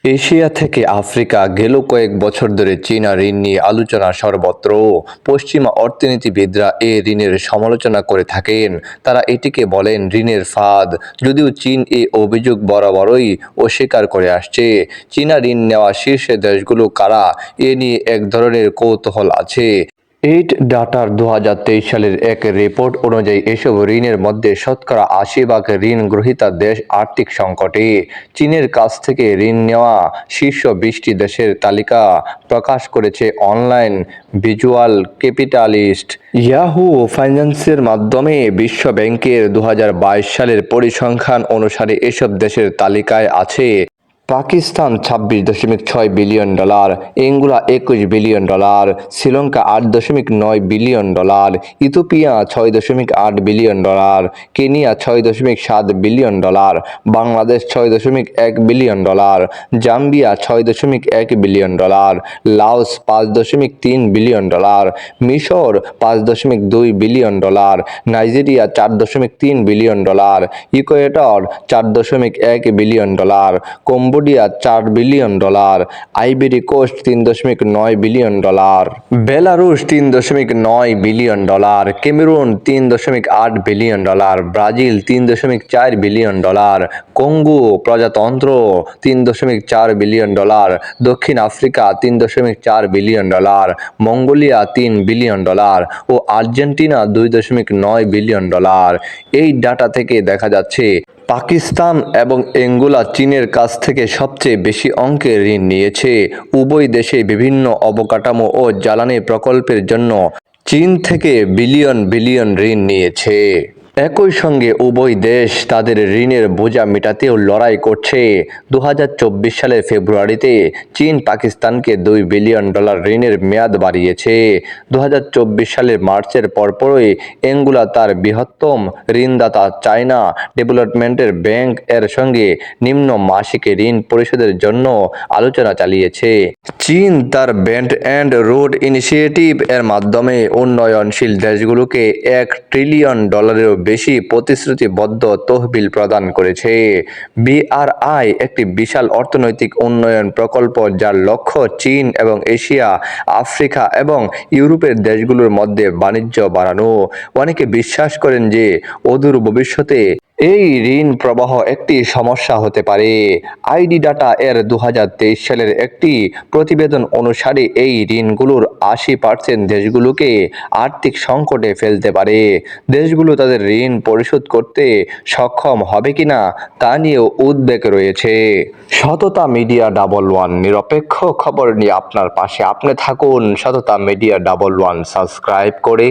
Asia থেকে Africa গেল কয়েক বছর ধরে চীনা ঋণ নিয়ে আলোচনা সর্বত্র। পশ্চিমা অর্থনীতিবিদরা এ ঋণের সমালোচনা করে থাকেন। তারা এটিকে বলেন ঋণের ফাঁদ, যদিও চীন এই অভিযোগ বরাবরই অস্বীকার করে আসছে। চীনা ঋণ নেওয়া শীর্ষে দেশগুলো কারা, এ নিয়ে এক ধরনের কৌতূহল আছে। এইট ডাটার 2023 সালের এক রিপোর্ট অনুযায়ী এসব ঋণের মধ্যে শতকরা 80% ঋণ গ্রহীতা দেশ আর্থিক সংকটে। চীনের কাছ থেকে ঋণ নেওয়া শীর্ষ 20টি দেশের তালিকা প্রকাশ করেছে অনলাইন ভিজুয়াল ক্যাপিটালিস্ট। ইয়াহু ফাইন্যান্সের মাধ্যমে বিশ্ব ব্যাংকের 2022 সালের পরিসংখ্যান অনুসারে এসব দেশের তালিকায় আছে Pakistan $26.6 billion, Angola $21 billion, Sri Lanka $8.9 billion, Ethiopia $6.8 billion, Kenya $6.7 billion, Bangladesh $6.1 billion, Zambia $6.1 billion, Laos $5.3 billion, মিশর $5.2 billion, Nigeria $4.3 billion, Ecuador $4.1 billion, Cambodia $4 billion, Ivory Coast $3.9 billion, Belarus $3.9 billion, Cameroon $3.8 billion, Brazil $3.4 billion, Congo প্রজাতন্ত্র $3.4 বিলিয়ন, দক্ষিণ Africa $3.4 billion, Mongolia $3 billion ও Argentina $2.9 billion. এই data থেকে দেখা যাচ্ছে পাকিস্তান এবং Angola চীনের কাছ থেকে সবচেয়ে বেশি অঙ্কের ঋণ নিয়েছে। উভয় দেশে বিভিন্ন অবকাঠামো ও জ্বালানি প্রকল্পের জন্য চীন থেকে বিলিয়ন বিলিয়ন ঋণ নিয়েছে। একই সঙ্গে উভয় দেশ তাদের ঋণের বোঝা মেটাতেও লড়াই করছে। 2024 সালের ফেব্রুয়ারিতে চীন পাকিস্তানকে $2 বিলিয়ন ঋণের মেয়াদ বাড়িয়েছে। 2024 সালের মার্চের পরপরই অ্যাঙ্গোলা তার বৃহত্তম ঋণদাতা চায়না ডেভেলপমেন্টের ব্যাংক এর সঙ্গে নিম্ন মাসিক ঋণ পরিশোধের জন্য আলোচনা চালিয়েছে। চীন তার বেল্ট অ্যান্ড রোড ইনিশিয়েটিভ এর মাধ্যমে উন্নয়নশীল দেশগুলোকে $1 ট্রিলিয়ন বেশি প্রতিশ্রুতিবদ্ধ তহবিল প্রদান করেছে। বিআরআই একটি বিশাল অর্থনৈতিক উন্নয়ন প্রকল্প যার লক্ষ্য চীন এবং এশিয়া, আফ্রিকা এবং ইউরোপের দেশগুলোর মধ্যে বাণিজ্য বাড়ানো। অনেকে বিশ্বাস করেন যে অদূর ভবিষ্যতে এই ঋণ প্রবাহ একটি সমস্যা হতে পারে। আইডি ডাটা এর 2023 সালের একটি প্রতিবেদন অনুসারে এই ঋণগুলোর 80% দেশগুলোকে আর্থিক সংকটে ফেলতে পারে। দেশগুলো তাদের ঋণ পরিশোধ করতে সক্ষম হবে কিনা তা নিয়েও উদ্বেগ রয়েছে। সততা মিডিয়া 11, নিরপেক্ষ খবর নিয়ে আপনার পাশে আপনি থাকুন। সততা মিডিয়া 11 সাবস্ক্রাইব করে